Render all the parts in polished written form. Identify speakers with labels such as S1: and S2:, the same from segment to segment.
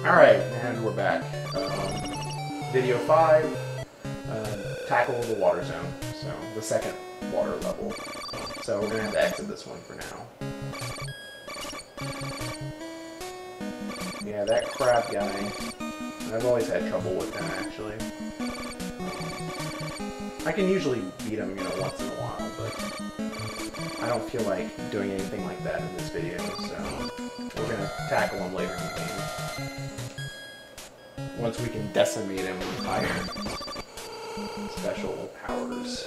S1: Alright, and we're back. Video 5, tackle the water zone. So, the second water level. So we're gonna have to exit this one for now. Yeah, that crab guy. I've always had trouble with him, actually. I can usually beat him, you know, once in a while, but I don't feel like doing anything like that in this video, so we're gonna tackle him later in the game. Once we can decimate him with higher special powers.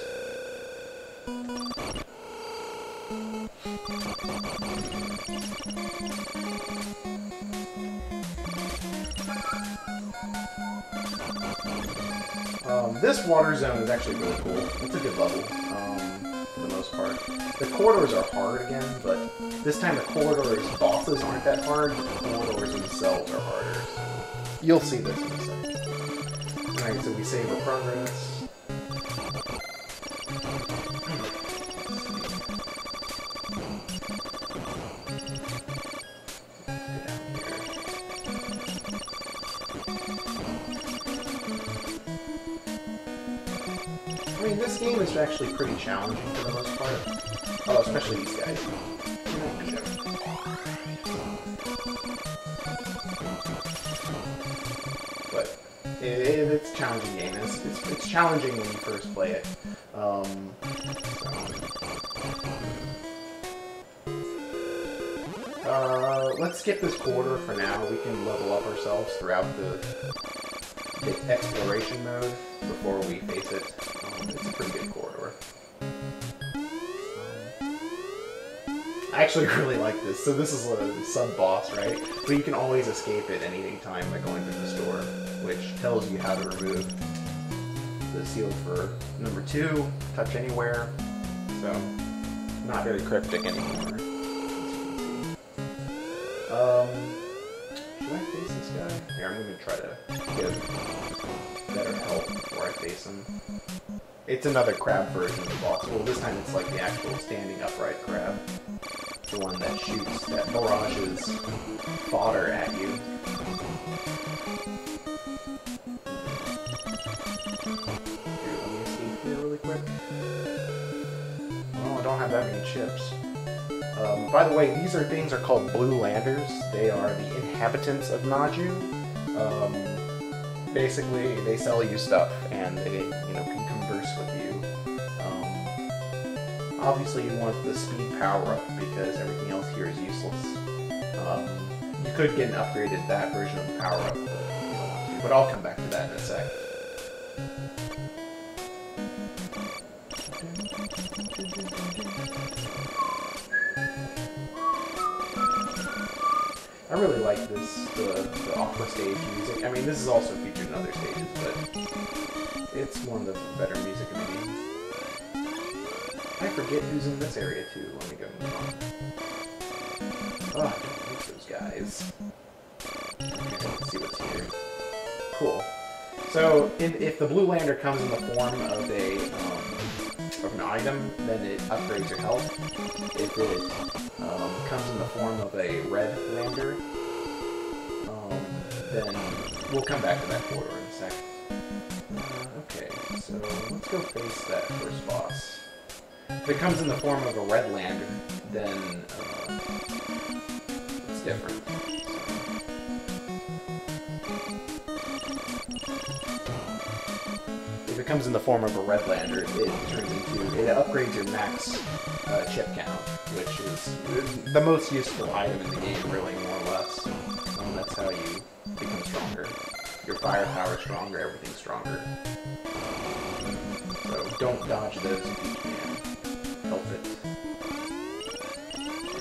S1: This water zone is actually really cool. It's a good level, for the most part. The corridors are hard again, but this time the corridors bosses aren't that hard, but the corridors themselves are harder. So you'll see this in a second. Alright, so we save our progress. I mean, this game is actually pretty challenging for the most part. Oh, especially these guys. You don't beat them. But it's a challenging game. It's challenging when you first play it. Let's skip this corridor for now. We can level up ourselves throughout the exploration mode before we face it. It's a pretty good corridor. I actually really like this. So this is a sub-boss, right? But you can always escape at any time by going through the store, which tells you how to remove the seal for number 2, touch anywhere. So, not very cryptic anymore. Should I face this guy? Here, I'm going to try to get better health before I face him. It's another crab version of the boss. Well, this time it's like the actual standing upright crab. The one that shoots, that barrages fodder at you. Here, let me escape here really quick. Oh, I don't have that many chips. By the way, these things are called Blue Landers. They are the inhabitants of Naju. Basically, they sell you stuff, and they, you know, can converse with you. Obviously, you want the speed power up because everything else here is useless. You could get an upgraded that version of the power up, but you don't want to. But I'll come back to that in a sec. I really like the opera stage music. I mean, this is also featured in other stages, but it's one of the better music in the game. I forget who's in this area too. Let me go move on. Oh, I don't like those guys. Okay, let's see what's here. Cool. So, if the Blue Lander comes in the form of an item, then it upgrades your health. If it comes in the form of a red lander, then we'll come back to that corridor in a sec. Okay, so let's go face that first boss. If it comes in the form of a red lander, then it's different. If it comes in the form of a red lander, it upgrades your max chip count, which is the most useful item in the game, really, more or less. That's how you become stronger. Your firepower is stronger, everything's stronger. So don't dodge those if you can. Help it.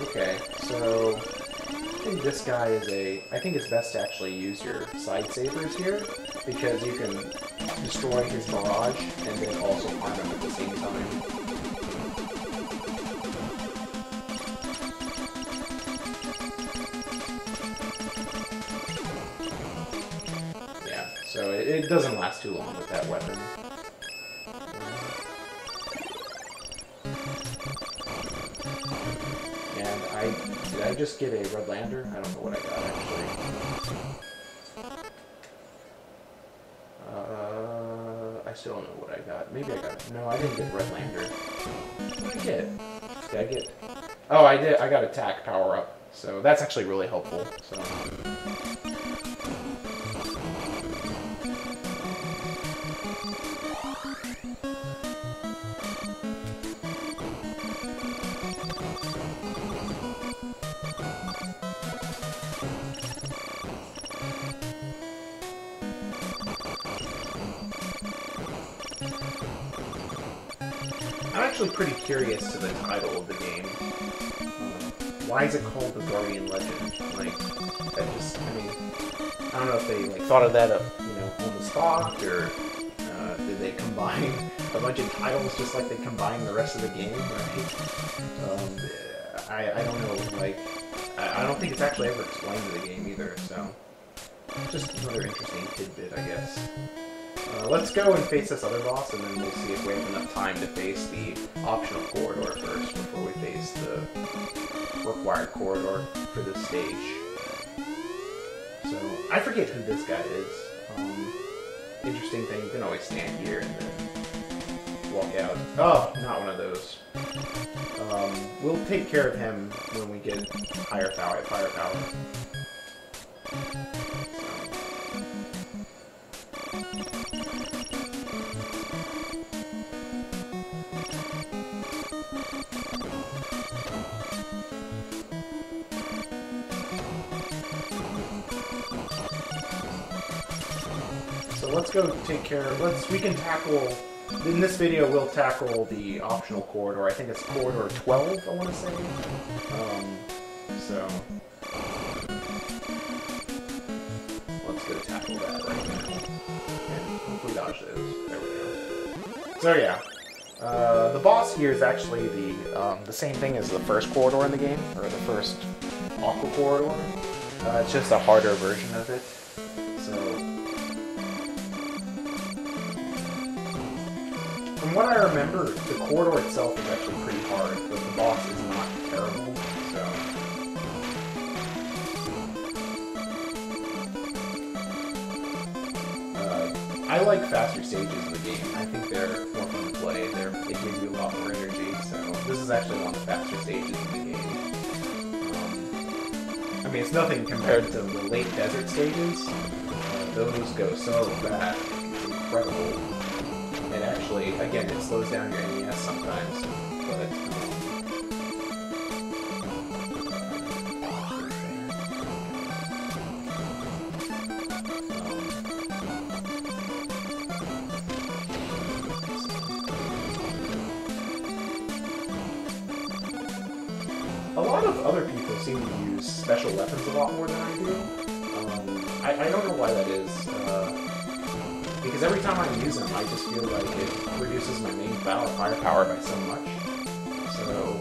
S1: Okay, so I think this guy is I think it's best to actually use your side sabers here, because you can destroy his barrage and then also harm him at the same time. Yeah, so it doesn't last too long with that weapon. And did I just get a red lander? I don't know what I got, actually. still don't know what I got. Maybe I got it. No, I didn't get Red Lantern. What did I get? Did I get... Oh, I did. I got attack power up. So that's actually really helpful. So... I'm actually pretty curious to the title of the game. Why is it called The Guardian Legend? Like, that just, I mean, I don't know if they like thought of that up, you know, on the spot, or did they combine a bunch of titles just like they combined the rest of the game, right? I don't know, like, I don't think it's actually ever explained in the game either, so just another interesting tidbit, I guess. Let's go and face this other boss, and then we'll see if we have enough time to face the optional corridor first before we face the required corridor for this stage. So, I forget who this guy is. Interesting thing, you can always stand here and then walk out. Oh, not one of those. We'll take care of him when we get higher firepower. So let's go take care of, we can tackle, in this video we'll tackle the optional corridor. I think it's corridor 12, I want to say. So, let's go tackle that right now. And hopefully dodge those. There we go. So yeah, the boss here is actually the same thing as the first corridor in the game, or the first Aqua corridor. It's just a harder version of it. So, from what I remember, the corridor itself is actually pretty hard, but the boss is not terrible, so... I like faster stages in the game. I think they're more fun to play. They give you a lot more energy, so this is actually one of the faster stages in the game. I mean, it's nothing compared to the late desert stages. Those go so fast. It's incredible. And actually, again, it slows down your NES sometimes, but... a lot of other people seem to use special weapons a lot more than I do. I don't know why that is. Because every time I use them, I just feel like it reduces my main firepower by so much. So,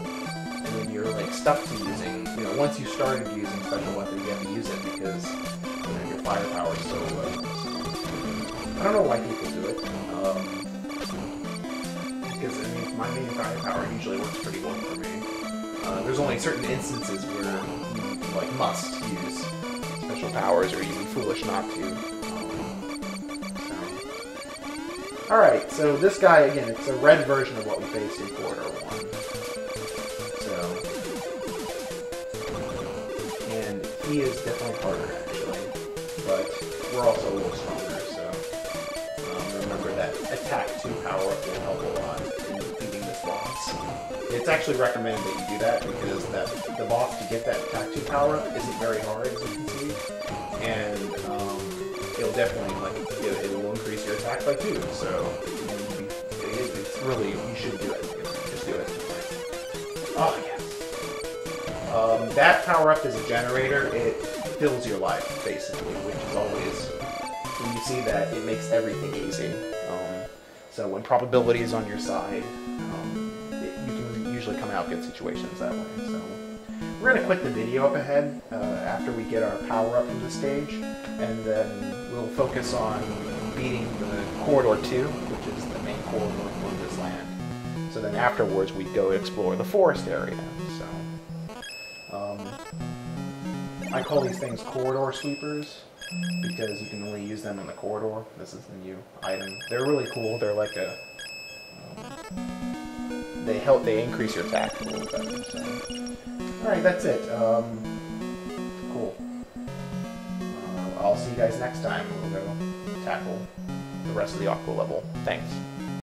S1: and then you're like stuck to using, you know, once you started using special weapons, you have to use it because, you know, your firepower is so low. So, I don't know why people do it. Because, I mean, my main firepower usually works pretty well for me. There's only certain instances where you, like, must use special powers, or you'd be foolish not to. Alright, so this guy, again, it's a red version of what we faced in Corridor 1. So... and he is definitely harder, actually. But we're also a little stronger, so... remember that attack 2 power-up will help a lot in defeating this boss. It's actually recommended that you do that, because the boss to get that attack 2 power-up isn't very hard, as you can see. And, it'll definitely, like, it will increase your attack by 2, so it's really, you should do it. Just do it. Oh, yes. That power-up is a generator. It fills your life, basically, which is always, when you see that, it makes everything easy. So when probability is on your side, you can usually come out good situations that way, so... We're going to quit the video up ahead after we get our power-up from the stage, and then we'll focus on beating the Corridor 2, which is the main corridor for this land. So then afterwards we go explore the forest area. So I call these things corridor sweepers. because you can only use them in the corridor. This is the new item. They're really cool. They're like a they increase your attack a little bit. So. All right, that's it. Cool. I'll see you guys next time. We'll go tackle the rest of the Aqua level. Thanks.